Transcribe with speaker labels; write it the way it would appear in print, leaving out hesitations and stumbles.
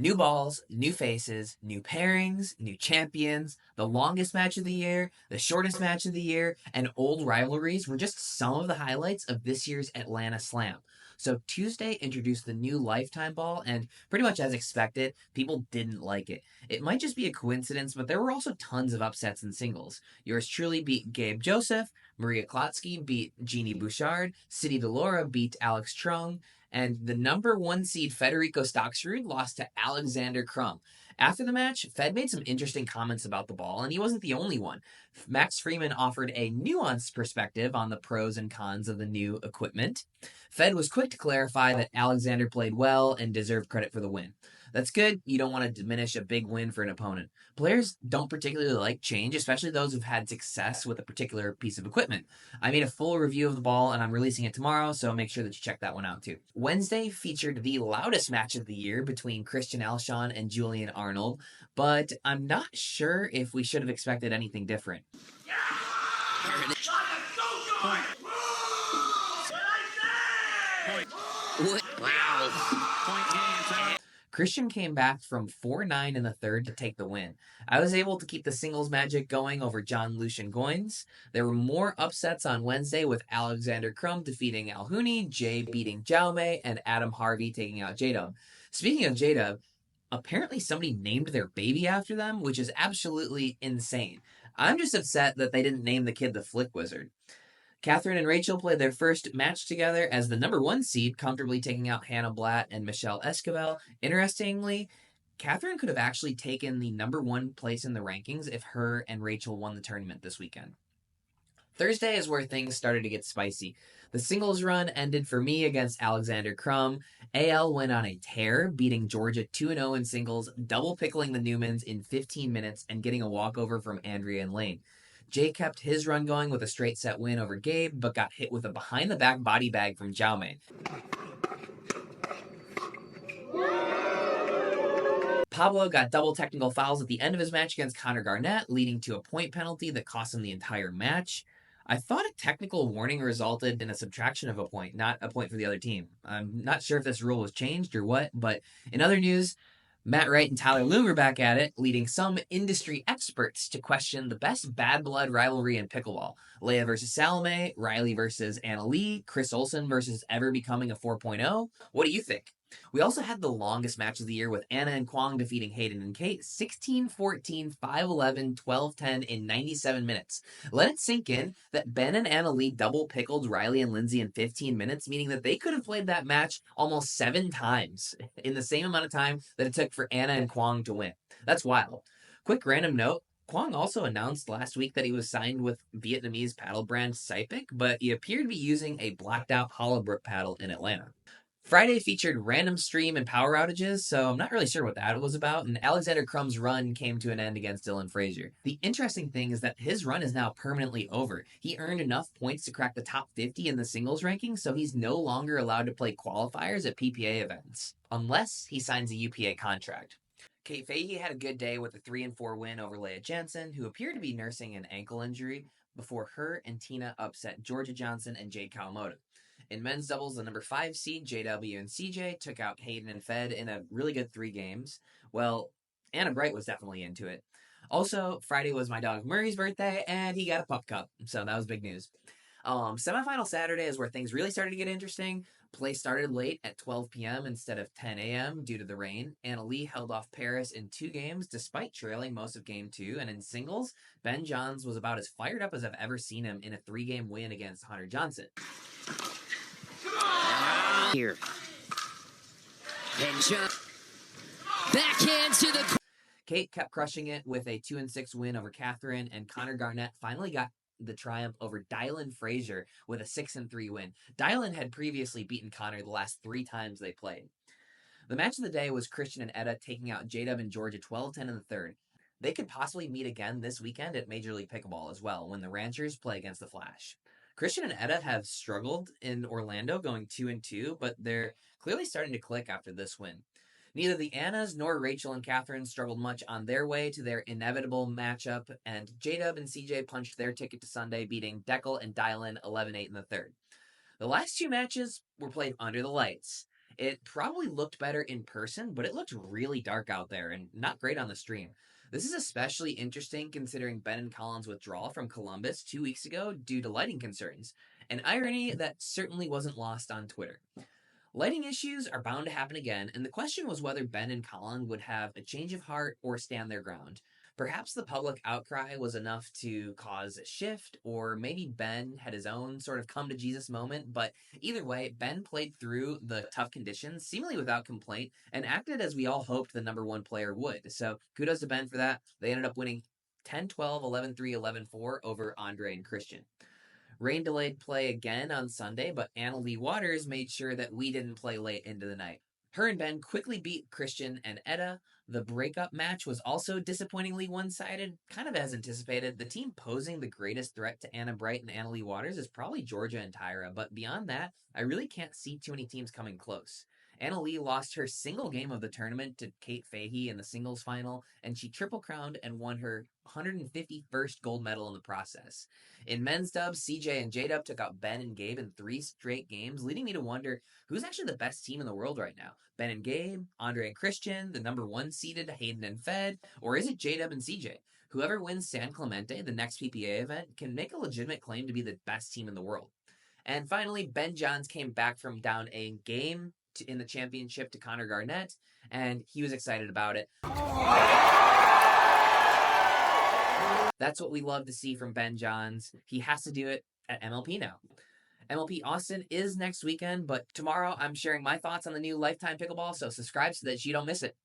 Speaker 1: New balls, new faces, new pairings, new champions, the longest match of the year, the shortest match of the year, and old rivalries were just some of the highlights of this year's Atlanta Slam. So Tuesday introduced the new lifetime ball, and pretty much as expected, people didn't like it. It might just be a coincidence, but there were also tons of upsets in singles. Yours truly beat Gabe Joseph, Maria Klotsky beat Jeannie Bouchard, City Delora beat Alex Trung, and the number one seed Federico Stocksrud lost to Alexander Krum. After the match, Fed made some interesting comments about the ball, and he wasn't the only one. Max Freeman offered a nuanced perspective on the pros and cons of the new equipment. Fed was quick to clarify that Alexander played well and deserved credit for the win. That's good. You don't want to diminish a big win for an opponent. Players don't particularly like change, especially those who've had success with a particular piece of equipment. I made a full review of the ball and I'm releasing it tomorrow, so make sure that you check that one out too. Wednesday featured the loudest match of the year between Christian Alshon and Julian Arnold, but I'm not sure if we should have expected anything different. Wow. Christian came back from 4-9 in the third to take the win. I was able to keep the singles magic going over John Lucian Goins. There were more upsets on Wednesday with Alexander Krum defeating Alhuni, Jay beating Jaume, and Adam Harvey taking out J-Dub. Speaking of J-Dub, apparently somebody named their baby after them, which is absolutely insane. I'm just upset that they didn't name the kid the Flick Wizard. Catherine and Rachel played their first match together as the number one seed, comfortably taking out Hannah Blatt and Michelle Esquivel. Interestingly, Catherine could have actually taken the number one place in the rankings if her and Rachel won the tournament this weekend. Thursday is where things started to get spicy. The singles run ended for me against Alexander Krum. AL went on a tear, beating Georgia 2-0 in singles, double pickling the Newmans in 15 minutes and getting a walkover from Andrea and Lane. Jay kept his run going with a straight set win over Gabe, but got hit with a behind-the-back body bag from Jaume. Pablo got double technical fouls at the end of his match against Connor Garnett, leading to a point penalty that cost him the entire match. I thought a technical warning resulted in a subtraction of a point, not a point for the other team. I'm not sure if this rule was changed or what, but in other news, Matt Wright and Tyler Loom are back at it, leading some industry experts to question the best bad blood rivalry in pickleball. Leia versus Salome, Riley versus Anna Lee, Chris Olsen versus Ever Becoming a 4.0. What do you think? We also had the longest match of the year with Anna and Kwong defeating Hayden and Kate 16-14, 5-11, 12-10 in 97 minutes. Let it sink in that Ben and Anna Lee double pickled Riley and Lindsay in 15 minutes, meaning that they could have played that match almost 7 times in the same amount of time that it took for Anna and Kwong to win. That's wild. Quick random note. Kwong also announced last week that he was signed with Vietnamese paddle brand Saipic, but he appeared to be using a blacked out Hollowbrook paddle in Atlanta. Friday featured random stream and power outages, so I'm not really sure what that was about, and Alexander Crum's run came to an end against Dylan Frazier. The interesting thing is that his run is now permanently over. He earned enough points to crack the top 50 in the singles ranking, so he's no longer allowed to play qualifiers at PPA events, unless he signs a UPA contract. Kate Fahey had a good day with a 3-4 win over Leah Jansen, who appeared to be nursing an ankle injury, before her and Tina upset Georgia Johnson and Jade Kawamoto. In men's doubles, the number 5 seed, JW and CJ, took out Hayden and Fed in a really good 3 games. Well, Anna Bright was definitely into it. Also, Friday was my dog Murray's birthday, and he got a pup cup, so that was big news. Semifinal Saturday is where things really started to get interesting. Play started late at 12 p.m. instead of 10 a.m. due to the rain. Anna Lee held off Paris in 2 games despite trailing most of game 2. And in singles, Ben Johns was about as fired up as I've ever seen him in a 3-game win against Hunter Johnson. Here. Ben Johns. Backhand to the... Kate kept crushing it with a 2-6 win over Catherine, and Connor Garnett finally got the triumph over Dylan Frazier with a 6-3 win. Dylan had previously beaten Connor the last 3 times they played. The match of the day was Christian and Etta taking out J-Dub and Georgia 12-10 in the third. They could possibly meet again this weekend at Major League Pickleball as well, when the Ranchers play against the Flash. Christian and Etta have struggled in Orlando going 2-2, but they're clearly starting to click after this win. Neither the Annas nor Rachel and Catherine struggled much on their way to their inevitable matchup, and J-Dub and CJ punched their ticket to Sunday, beating Deckel and Dylan 11-8 in the third. The last 2 matches were played under the lights. It probably looked better in person, but it looked really dark out there and not great on the stream. This is especially interesting considering Ben and Colin's withdrawal from Columbus 2 weeks ago due to lighting concerns, an irony that certainly wasn't lost on Twitter. Lighting issues are bound to happen again, and the question was whether Ben and Colin would have a change of heart or stand their ground. Perhaps the public outcry was enough to cause a shift, or maybe Ben had his own sort of come to Jesus moment, but either way, Ben played through the tough conditions seemingly without complaint and acted as we all hoped the number one player would. So kudos to Ben for that. They ended up winning 10-12, 11-3, 11-4 over Andre and Christian. Rain delayed play again on Sunday, but Anna Lee Waters made sure that we didn't play late into the night. Her and Ben quickly beat Christian and Etta. The breakup match was also disappointingly one-sided, kind of as anticipated. The team posing the greatest threat to Anna Bright and Anna Lee Waters is probably Georgia and Tyra, but beyond that, I really can't see too many teams coming close. Anna Lee lost her single game of the tournament to Kate Fahey in the singles final, and she triple crowned and won her 151st gold medal in the process. In men's dubs, CJ and J-Dub took out Ben and Gabe in 3 straight games, leading me to wonder who's actually the best team in the world right now. Ben and Gabe, Andre and Christian, the number 1 seeded Hayden and Fed, or is it J-Dub and CJ? Whoever wins San Clemente, the next PPA event, can make a legitimate claim to be the best team in the world. And finally, Ben Johns came back from down a game in the championship to Connor Garnett, and he was excited about it. That's what we love to see from Ben Johns. He has to do it at MLP now. MLP Austin is next weekend, but tomorrow I'm sharing my thoughts on the new Lifetime Pickleball, so subscribe so that you don't miss it.